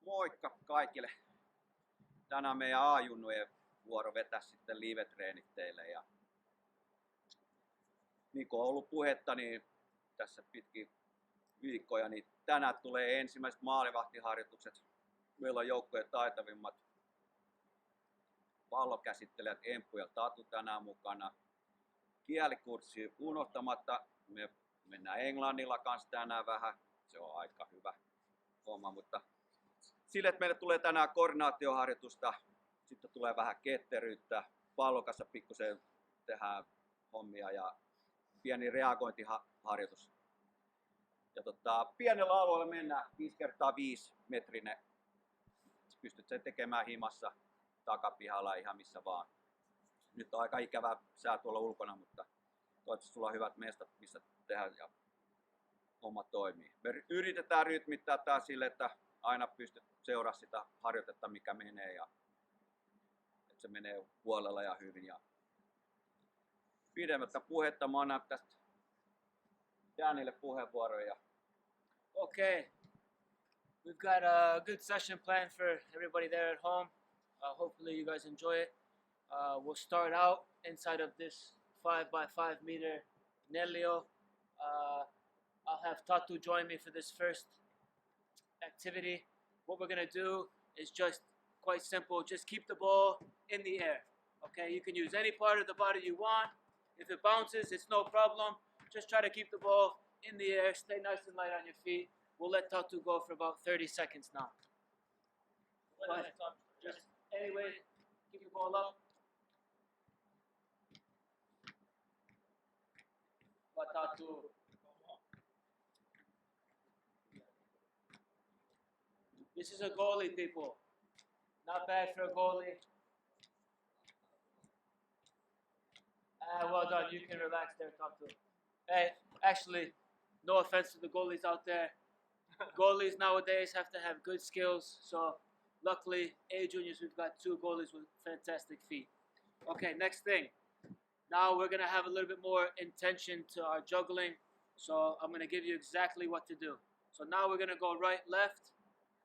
Moikka kaikille! Tänään meidän A-junnujen vuoro vetää sitten live-treenit teille. Ja niin kuin on ollut puhetta, niin tässä pitkin viikkoja, niin tänään tulee ensimmäiset maalivahtiharjoitukset. Meillä on joukkojen taitavimmat pallokäsittelijät Emppu ja Tatu tänään mukana. Kielikurssi unohtamatta, me mennään englannilla kanssa tänään vähän. Se on aika hyvä homma, mutta sille, että meille tulee tänään koordinaatioharjoitusta, sitten tulee vähän ketteryyttä, pallon kanssa pikkusen tehdään hommia ja pieni reagointiharjoitus. Ja pienellä alueella mennään 5x5 metrinen. Pystyt sen tekemään himassa, takapihalla, ihan missä vaan. Nyt on aika ikävä sää tuolla ulkona, mutta toivottavasti sulla on hyvät mestat, missä tehdä ja homma toimii. Me yritetään rytmittää tää sille, että aina pystyt seuraamaan sitä harjoitetta, mikä menee, ja että se menee huolella ja hyvin. Ja pidemmättä puhetta mä annan tästä Danielle puheenvuoroja. Okay, we've got a good session planned for everybody there at home. Hopefully you guys enjoy it. We'll start out inside of this 5x5 meter Nellio. I'll have Tatu join me for this first activity. What we're gonna do is just quite simple. Just keep the ball in the air. Okay, you can use any part of the body you want. If it bounces, it's no problem. Just try to keep the ball in the air. Stay nice and light on your feet. We'll let Tatu go for about 30 seconds now. Just anyway, keep your ball up. But Tatu. This is a goalie, people. Not bad for a goalie. Well done. You can relax there, Tatu. Hey, actually, no offense to the goalies out there. Goalies nowadays have to have good skills. So, luckily, A-juniors, we've got 2 goalies with fantastic feet. Okay, next thing. Now we're going to have a little bit more intention to our juggling. So, I'm going to give you exactly what to do. So, now we're going to go right, left.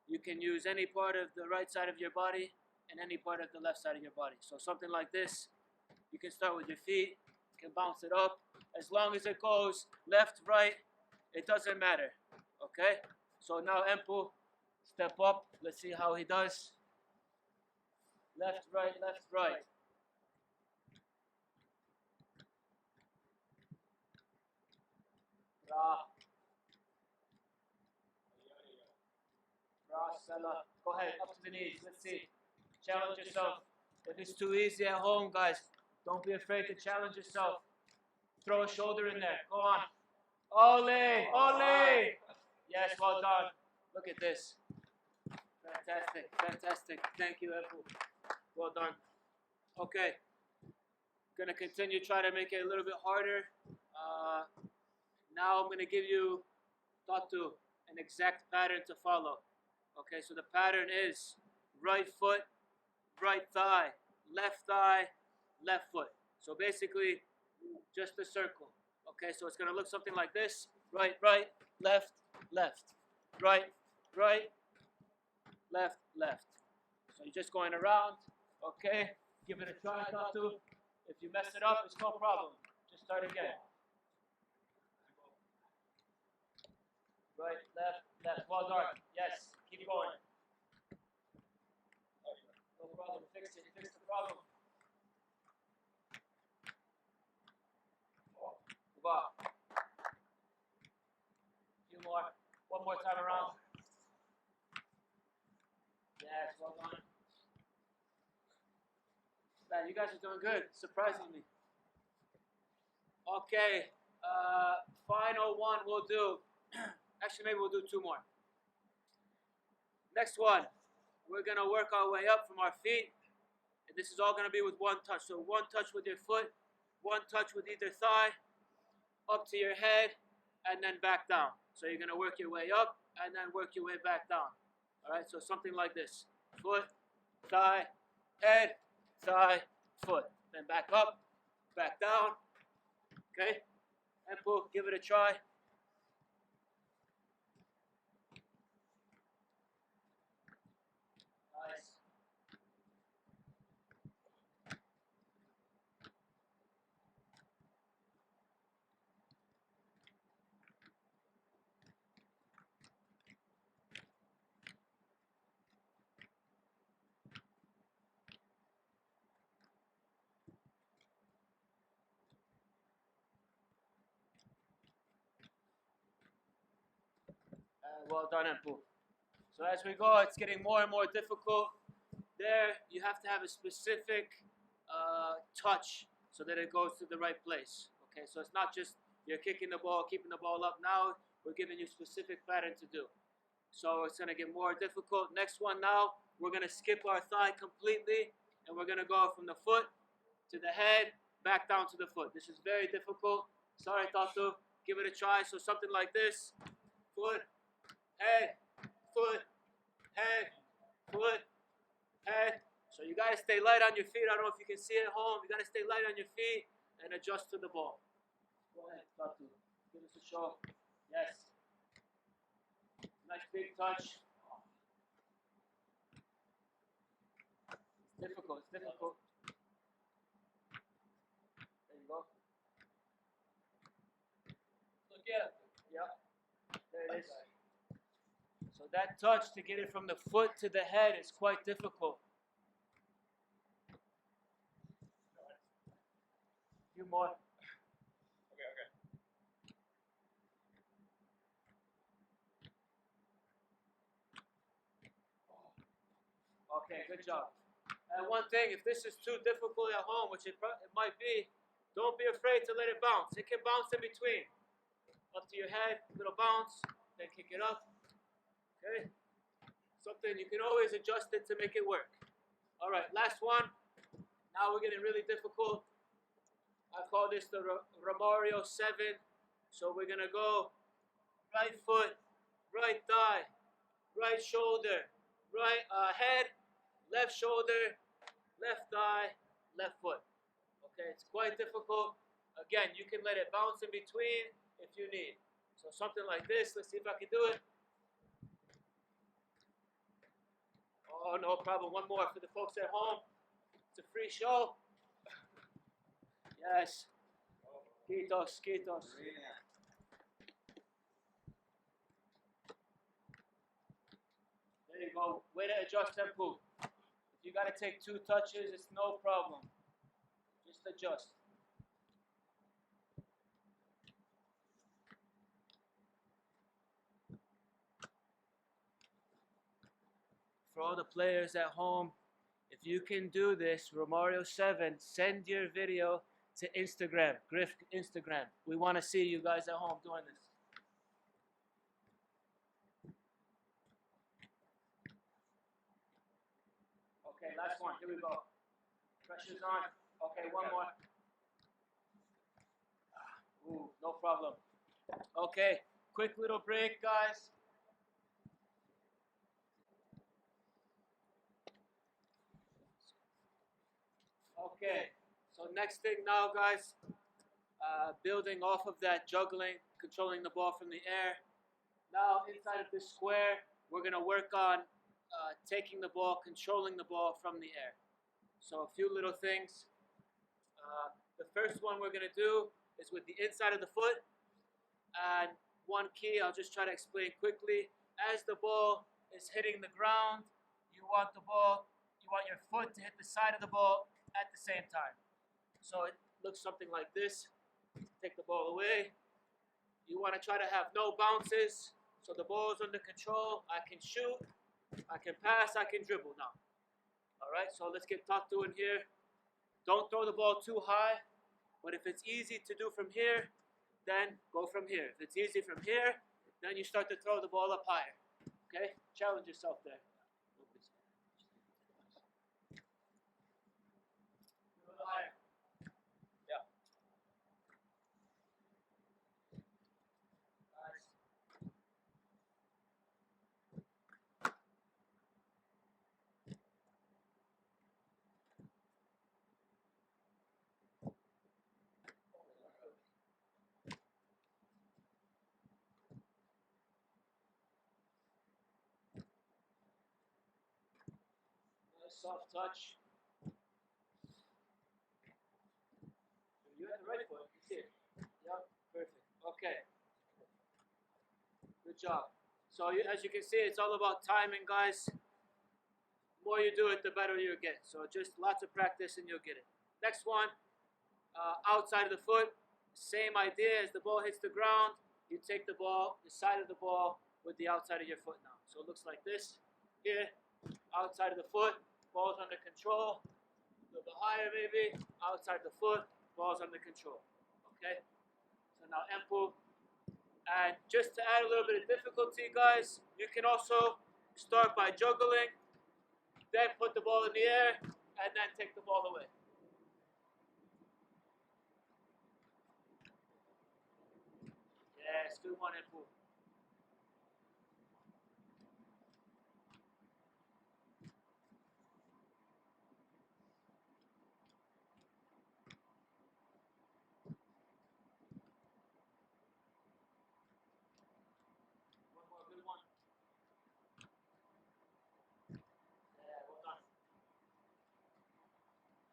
You can use any part of the right side of your body and any part of the left side of your body. So something like this, you can start with your feet, you can bounce it up. As long as it goes left, right, it doesn't matter, okay? So now Emppu, step up, let's see how he does. Left, right, left, right. Bra. Go ahead, up to the knees. Let's see. Challenge yourself. If it's too easy at home, guys, don't be afraid to challenge yourself. Throw a shoulder in there. Go on. Ole! Ole! Yes, well done. Look at this. Fantastic. Fantastic. Thank you, Emppu. Well done. Okay. Gonna continue trying to make it a little bit harder. Now I'm gonna give you, Tatu, an exact pattern to follow. Okay, so the pattern is right foot, right thigh, left foot. So basically, just a circle. Okay, so it's going to look something like this. Right, right, left, left. Right, right, left, left. So you're just going around. Okay, give it a try, Tatu. If you mess it up, it's no problem. Just start again. Right, left, left. Well done. Yes, keep going. No problem. Fix it. Fix the problem. Move on. A few more. One more time around. Yes, well done. Man, you guys are doing good. Surprising me. Okay. Final one we'll do. Actually, maybe we'll do 2 more. Next one, we're going to work our way up from our feet. And this is all going to be with 1 touch. So 1 touch with your foot, 1 touch with either thigh, up to your head, and then back down. So you're going to work your way up and then work your way back down. All right, so something like this. Foot, thigh, head, thigh, foot. Then back up, back down. Okay? Emppu, give it a try. Well done, Empu. So as we go, it's getting more and more difficult. There, you have to have a specific touch so that it goes to the right place. Okay, so it's not just you're kicking the ball, keeping the ball up. Now we're giving you specific pattern to do. So it's going to get more difficult. Next one now, we're going to skip our thigh completely, and we're going to go from the foot to the head, back down to the foot. This is very difficult. Sorry, Tatu. Give it a try. So something like this. Foot, head, foot, head, foot, head. So you got to stay light on your feet. I don't know if you can see it at home. You got to stay light on your feet and adjust to the ball. Go ahead, Tatu. Give us a show. Yes. Nice big touch. It's difficult. It's difficult. There you go. Look at it. Yeah. There it is. So that touch to get it from the foot to the head is quite difficult. A few more. Okay, good job. And one thing, if this is too difficult at home, which it might be, don't be afraid to let it bounce. It can bounce in between. Up to your head, little bounce, then kick it up. Okay? Something, you can always adjust it to make it work. All right, last one. Now we're getting really difficult. I call this the Romario 7. So we're going to go right foot, right thigh, right shoulder, right head, left shoulder, left thigh, left foot. Okay, it's quite difficult. Again, you can let it bounce in between if you need. So something like this. Let's see if I can do it. Oh, no problem. One more for the folks at home. It's a free show. Yes. Kiitos, kiitos. There you go. Way to adjust tempo. If you got to take 2 touches, it's no problem. Just adjust. For all the players at home, if you can do this, Romario 7, send your video to Instagram, GrIFK Instagram. We want to see you guys at home doing this. Okay, last one. Here we go. Pressure's on. Okay, one more. Ooh, no problem. Okay, quick little break, guys. Okay, so next thing now, guys, building off of that juggling, controlling the ball from the air. Now, inside of this square, we're going to work on taking the ball, controlling the ball from the air. So a few little things. The first one we're going to do is with the inside of the foot. And one key, I'll just try to explain quickly. As the ball is hitting the ground, you want your foot to hit the side of the ball at the same time. So it looks something like this. Take the ball away. You want to try to have no bounces. So the ball is under control. I can shoot. I can pass. I can dribble now. All right, so let's get Tatu in here. Don't throw the ball too high. But if it's easy to do from here, then go from here. If it's easy from here, then you start to throw the ball up higher. Okay? Challenge yourself there. Higher. Yeah. Nice. Soft touch. You have the right foot. You see it. Yeah, perfect. Okay. Good job. So as you can see, it's all about timing, guys. The more you do it, the better you get. So just lots of practice and you'll get it. Next one, outside of the foot. Same idea. As the ball hits the ground, you take the ball, the side of the ball, with the outside of your foot now. So it looks like this. Here, outside of the foot, ball's under control. A little bit higher maybe. Outside the foot, ball's under control. Okay? So now empu. And just to add a little bit of difficulty, guys, you can also start by juggling, then put the ball in the air, and then take the ball away. Yes, good one, empu.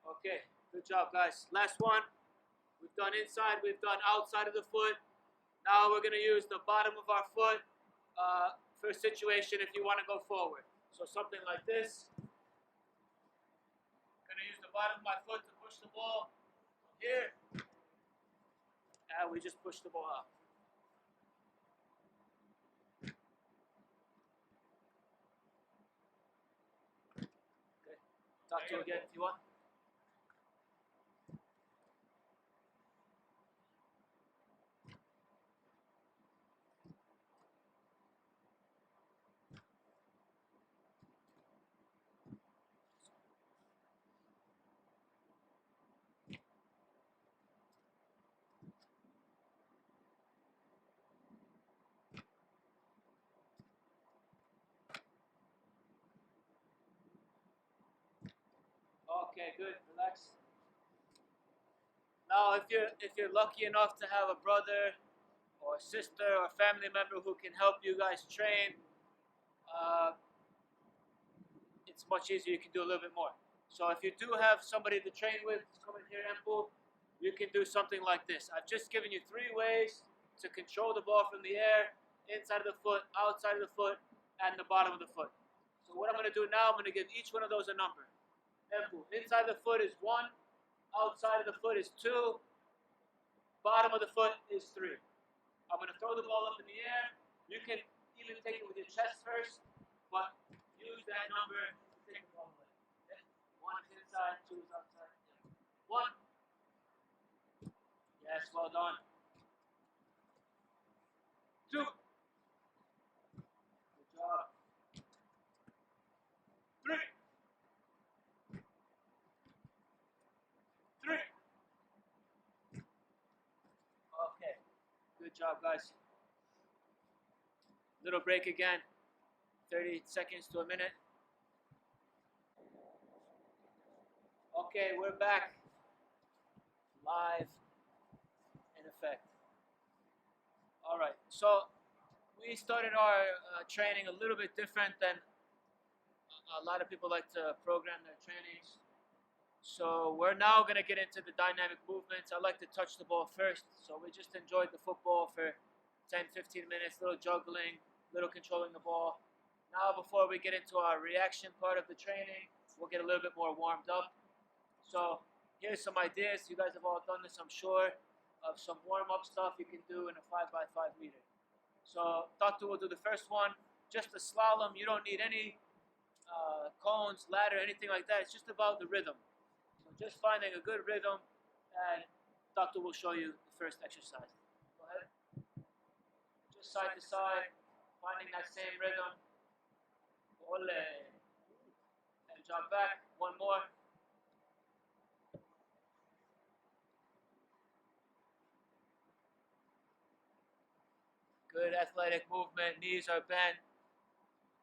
Okay, good job, guys. Last one. We've done inside, we've done outside of the foot. Now we're going to use the bottom of our foot for a situation if you want to go forward. So something like this. I'm going to use the bottom of my foot to push the ball from here. And we just push the ball out. Okay, talk to you again if you want. Okay, good. Relax. Now, if you're lucky enough to have a brother or a sister or a family member who can help you guys train, it's much easier. You can do a little bit more. So if you do have somebody to train with, come in here, Empu, you can do something like this. I've just given you 3 ways to control the ball from the air, inside of the foot, outside of the foot, and the bottom of the foot. So what I'm going to do now, I'm going to give each one of those a number. Inside of the foot is 1, outside of the foot is 2, bottom of the foot is 3. I'm going to throw the ball up in the air. You can even take it with your chest first, but use that number to take the ball away. Okay? 1 is inside, 2 is outside. 1. Yes, well done. 2. Good job. 3. 3. Okay. Good job, guys. Little break again. 30 seconds to a minute. Okay, we're back. Live in effect. All right. So we started our training a little bit different than a lot of people like to program their trainings. So we're now going to get into the dynamic movements. I like to touch the ball first. So we just enjoyed the football for 10-15 minutes, little juggling, little controlling the ball. Now before we get into our reaction part of the training, we'll get a little bit more warmed up. So here's some ideas. You guys have all done this, I'm sure, of some warm-up stuff you can do in a 5x5 meter. So Dr. will do the first one. Just a slalom. You don't need any cones, ladder, anything like that. It's just about the rhythm. So just finding a good rhythm, and Doctor will show you the first exercise. Go ahead. Just side to side, finding that same rhythm. Ole. And jump back. One more. Good athletic movement. Knees are bent.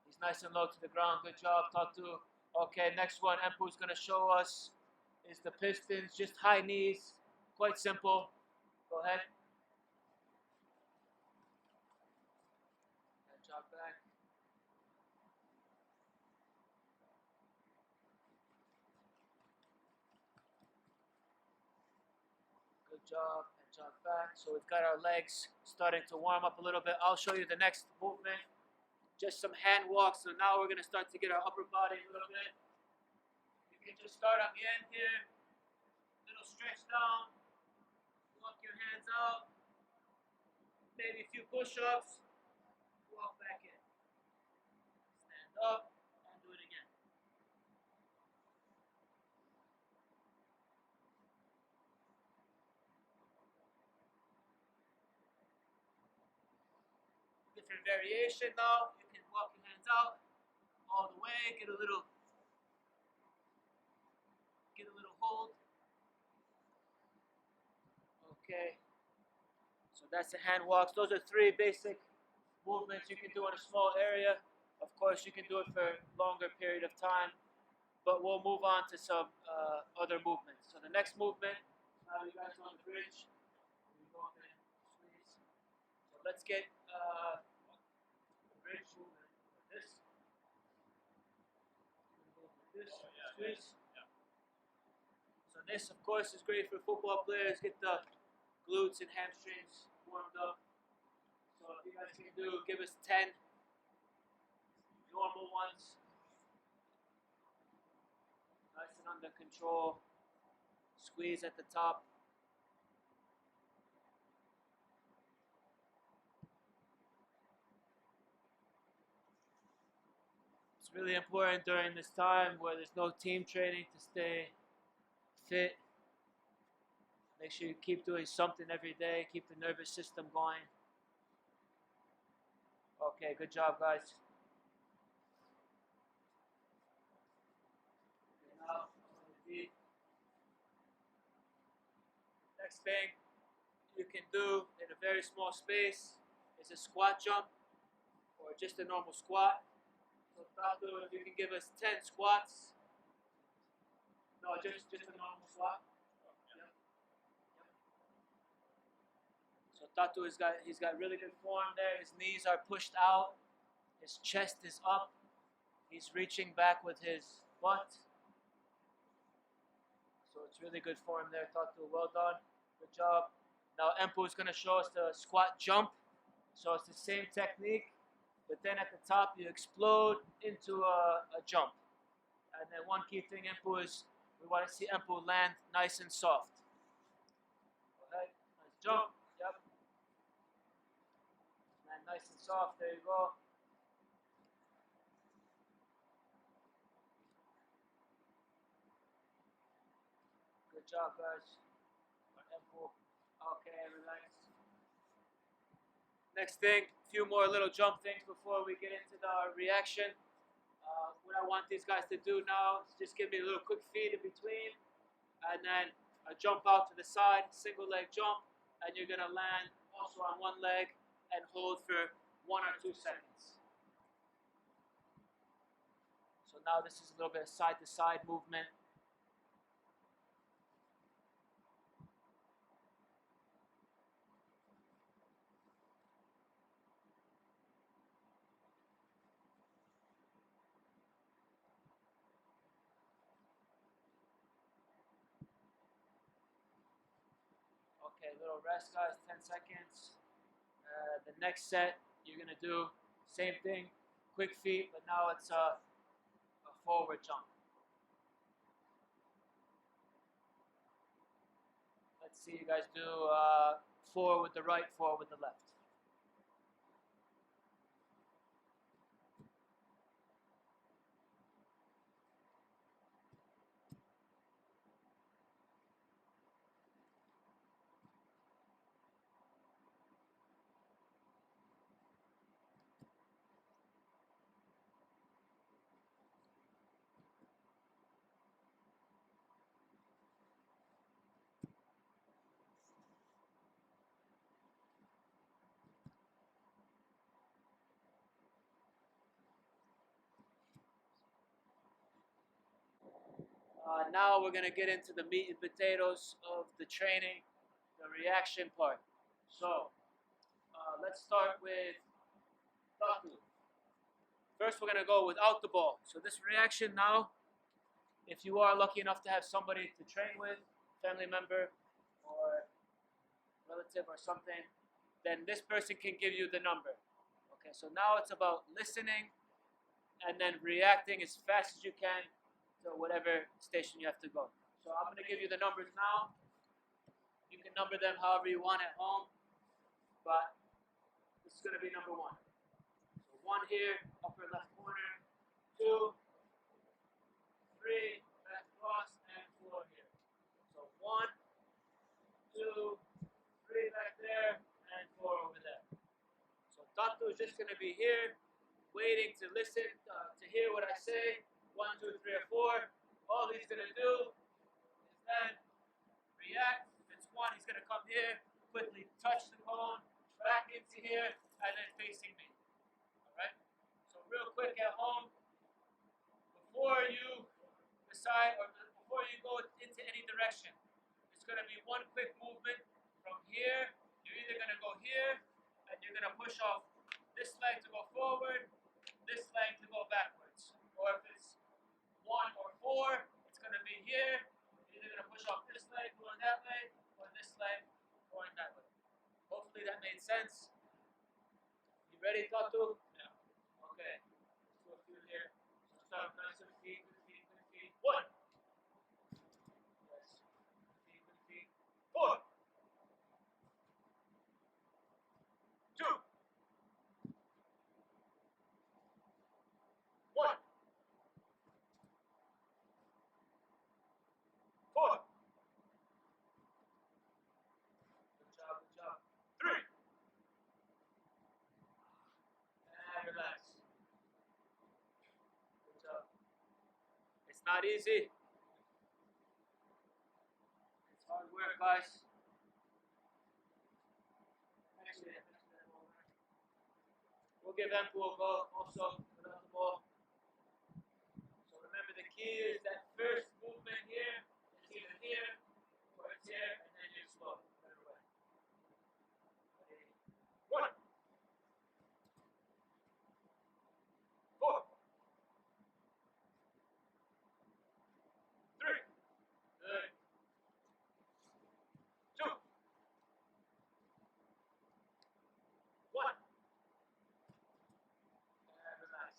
He's nice and low to the ground. Good job, Tatu. Okay, next one Empu's going to show us is the pistons. Just high knees. Quite simple. Go ahead. And jump back. Good job. And jump back. So we've got our legs starting to warm up a little bit. I'll show you the next movement. Just some hand walks. So now we're going to start to get our upper body a little bit. You can just start on the end here. Little stretch down. Walk your hands out. Maybe a few push-ups. Walk back up, and do it again. Different variation now. You can walk your hands out all the way, get a little hold. Okay. So that's the hand walks. Those are 3 basic movements you can do in a small area. Of course, you can do it for a longer period of time, but we'll move on to some other movements. So the next movement, now you guys are on the bridge. We go up and squeeze. So let's get the bridge movement like this. This, squeeze. So this, of course, is great for football players. Get the glutes and hamstrings warmed up. So if you guys can give us 10 normal ones. Nice and under control. Squeeze at the top. It's really important during this time where there's no team training to stay fit. Make sure you keep doing something every day. Keep the nervous system going. Okay, good job, guys. Okay, now, next thing you can do in a very small space is a squat jump or just a normal squat. So Tato, if you can give us 10 squats. No, just a normal squat. Yep. So Tato he's got really good form there. His knees are pushed out. His chest is up. He's reaching back with his butt. So it's really good form there, Tato. Well done. Good job. Now Empu is going to show us the squat jump. So it's the same technique, but then at the top you explode into a jump. And then one key thing, Empu, is we want to see Empu land nice and soft. Okay, nice jump. Yep. Land nice and soft. There you go. Good job, guys. Empu. Okay, relax. Next thing, a few more little jump things before we get into the reaction. What I want these guys to do now is just give me a little quick feed in between, and then a jump out to the side, single leg jump, and you're gonna land also on one leg and hold for 1 or 2 seconds. So now this is a little bit of side to side movement. Okay, little rest, guys, 10 seconds. The next set, you're gonna do same thing, quick feet, but now it's a forward jump. Let's see you guys do 4 with the right, 4 with the left. Now we're gonna get into the meat and potatoes of the training, the reaction part. So let's start with Taku. First, we're gonna go without the ball. So this reaction now, if you are lucky enough to have somebody to train with, family member or relative or something, then this person can give you the number. Okay, so now it's about listening and then reacting as fast as you can to whatever station you have to go. So I'm going to give you the numbers now. You can number them however you want at home, but this is going to be number 1. So 1 here, upper left corner, to be here, waiting to listen, to hear what I say. 1, 2, 3, or 4. All he's going to do is then react. If it's 1, he's going to come here, quickly touch the cone, back into here, and then facing me. Alright? So real quick at home, before you decide, or before you go into any direction, it's going to be one quick movement from here. You're either going to go here, and you're going to push off this leg to go forward, this leg to go backwards. Or if it's 1 or 4, it's going to be here. You're either going to push off this leg going that way, or this leg going that way. Hopefully that made sense. You ready, Tatu? Yeah. Okay. Let's go through here. So start with nice good feet, good feet, good feet. 1. Yes. Good feet, good feet. 4. 2. 1. 4. Good job, good job. 3. And relax. Good job. It's not easy. It's hard work, guys. We'll give Empu a go also without the ball. So remember, the key is that first movement here is either here or it's here, and then you slow. Right away. 1. 4. 3. Good. 2. 1. And relax.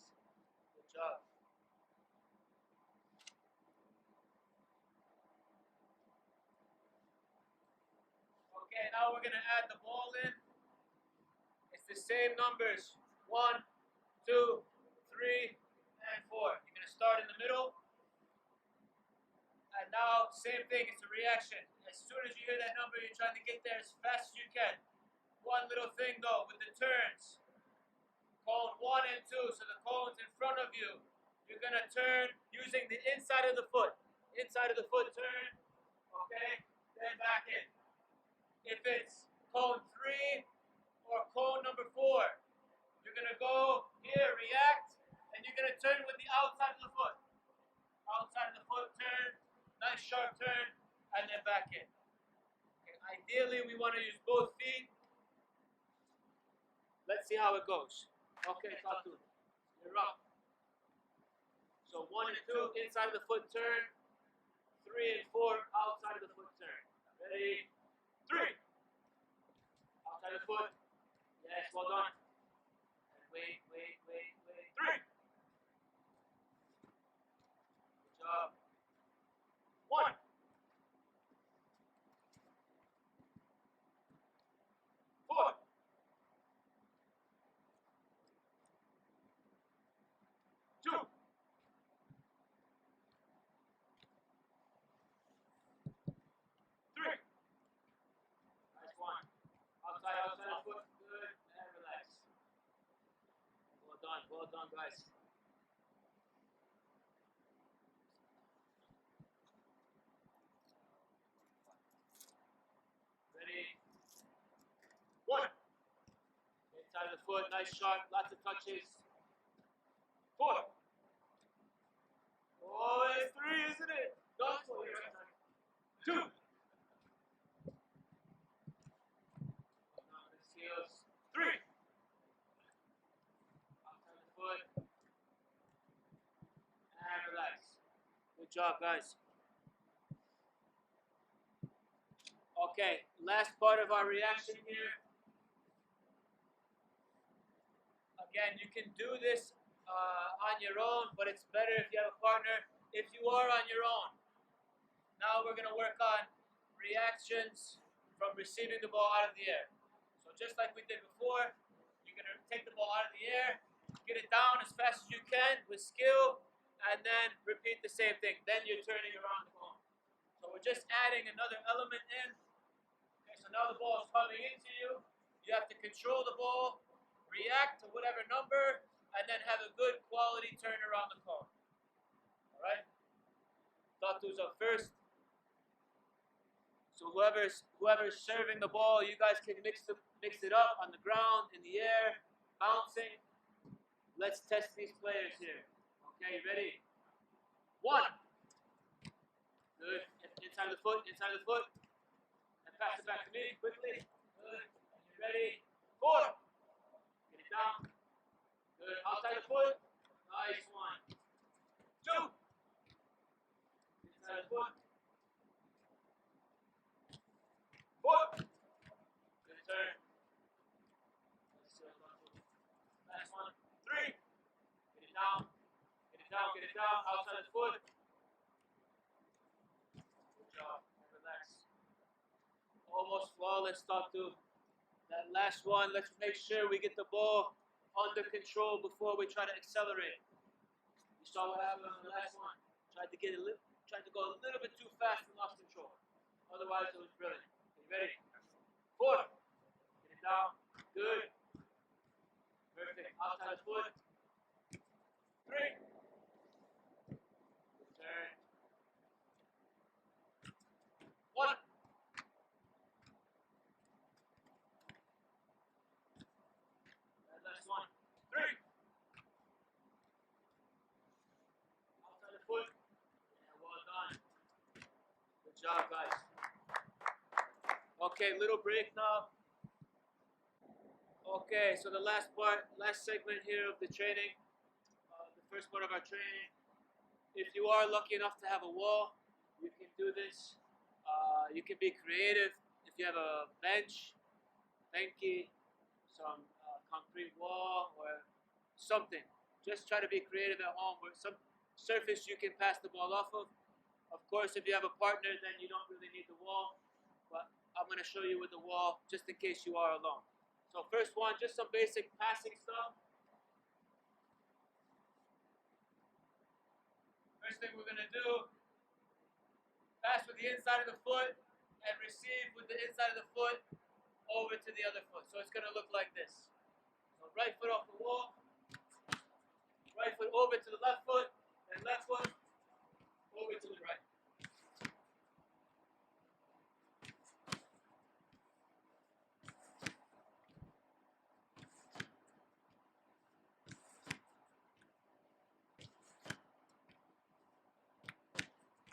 Good job. Okay, now we're going to add the ball in. It's the same numbers. 1, 2, 3, and 4. You're going to start in the middle. And now, same thing, it's a reaction. As soon as you hear that number, you're trying to get there as fast as you can. One little thing though, with the turns. Cone 1 and 2, so the cone's in front of you. You're going to turn using the inside of the foot. Inside of the foot turn, okay? Then back in. If it's cone 3 or cone number 4, you're going to go here, react, and you're going to turn with the outside of the foot. Outside of the foot turn, nice sharp turn, and then back in. Okay, ideally, we want to use both feet. Let's see how it goes. Okay, Tatu, you're up. So 1 and 2, inside of the foot turn. 3 and 4, outside of the foot turn. Ready? 3. Outside of the foot. Yes, well done. And wait. 3. Good job. 1. 4. 2. 3. Nice one. Outside of foot. Good. And relax. Well done, guys. Ready? 1. Inside of the foot, nice sharp, lots of touches. 4. Oh, it's 3, isn't it? No, it's 4. 2. Heels. 3. Outside the foot. And relax. Good job, guys. Okay, last part of our reaction here. Again, you can do this on your own, but it's better if you have a partner. If you are on your own, now we're going to work on reactions from receiving the ball out of the air. So just like we did before, you're going to take the ball out of the air, get it down as fast as you can with skill, and then repeat the same thing. Then you're turning around the cone. So we're just adding another element in. Okay, so now the ball is coming into you. You have to control the ball, react to whatever number, and then have a good quality turn around the cone. Alright? Tatu's up first. So whoever's serving the ball, you guys can mix it up on the ground, in the air, bouncing. Let's test these players here. Okay, ready? 1. Good. Inside the foot, inside the foot. And pass it back to me quickly. Good. And you're ready. 4. Get it down. Good. Outside the foot. Nice one. 2. Inside the foot. 4. Good turn. Last one. 3. Get it down. Get it down. Get it down. Outside the foot. Good job. Relax. Almost flawless, Tatu. That last one, let's make sure we get the ball under control before we try to accelerate. You saw what happened on the last one. Tried to go a little bit too fast and lost control. Otherwise, it was brilliant. You ready? 4. Get it down. Good. Perfect. Outside foot. 3. Good turn. 1. That last one. 3. Outside the foot. And well done. Good job, guys. Okay, little break now. Okay, so the last segment here of the training, the first part of our training. If you are lucky enough to have a wall, you can do this. You can be creative. If you have a bench, merkkiä, some concrete wall or something, just try to be creative at home or some surface you can pass the ball off of. Of course, if you have a partner, then you don't really need the wall, but I'm going to show you with the wall just in case you are alone. So first one, just some basic passing stuff. First thing we're going to do, pass with the inside of the foot and receive with the inside of the foot over to the other foot. So it's going to look like this. So right foot off the wall, right foot over to the left foot, and left foot over to the right.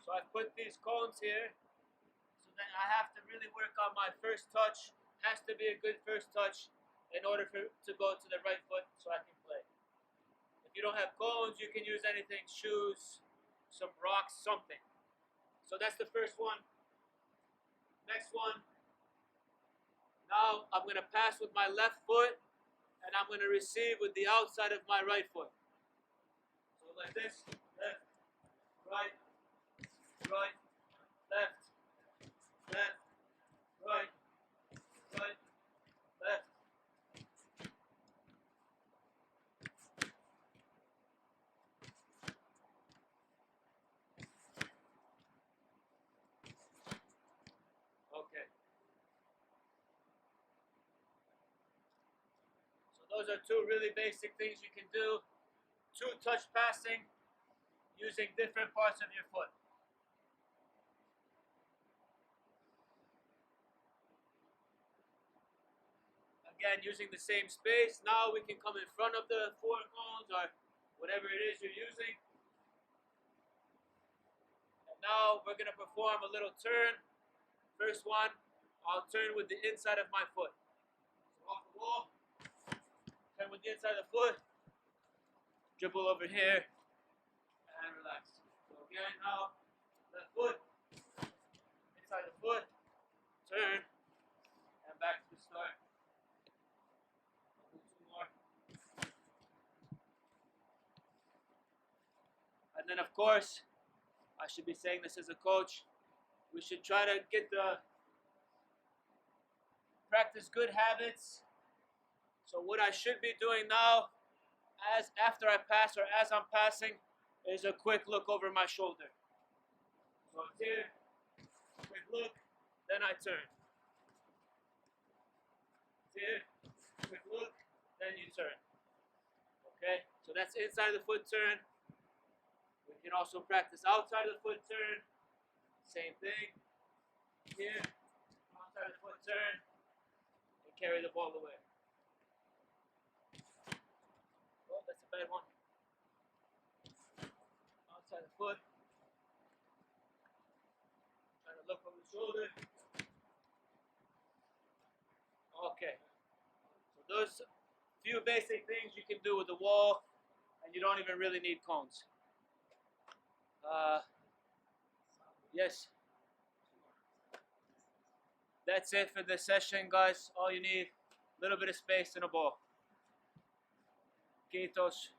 So I put these cones here, so then I have to really work on my first touch. Has to be a good first touch in order to go to the right foot so I can play. If you don't have cones, you can use anything, shoes, some rocks, something. So that's the first one. Next one. Now I'm going to pass with my left foot, and I'm going to receive with the outside of my right foot. So like this, left, right, right, left, left, right, right, left. Okay. So those are 2 really basic things you can do. 2 touch passing using different parts of your foot. Again, using the same space. Now we can come in front of the 4 cones or whatever it is you're using. And now we're going to perform a little turn. First one, I'll turn with the inside of my foot. So off the wall, turn with the inside of the foot, dribble over here, and relax. So again, now, left foot, inside the foot, turn, and back to the start. And then, of course, I should be saying this as a coach, we should try to practice good habits. So what I should be doing now, after I pass or as I'm passing, is a quick look over my shoulder. So it's here, quick look, then I turn. It's here, quick look, then you turn. Okay, so that's inside of the foot turn. We can also practice outside of the foot turn. Same thing. Here, outside of the foot turn, and carry the ball away. Oh, that's a bad one. Outside the foot. Trying to look over the shoulder. Okay. So those few basic things you can do with the wall, and you don't even really need cones. Yes. That's it for this session, guys. All you need, a little bit of space and a ball. Kiitos.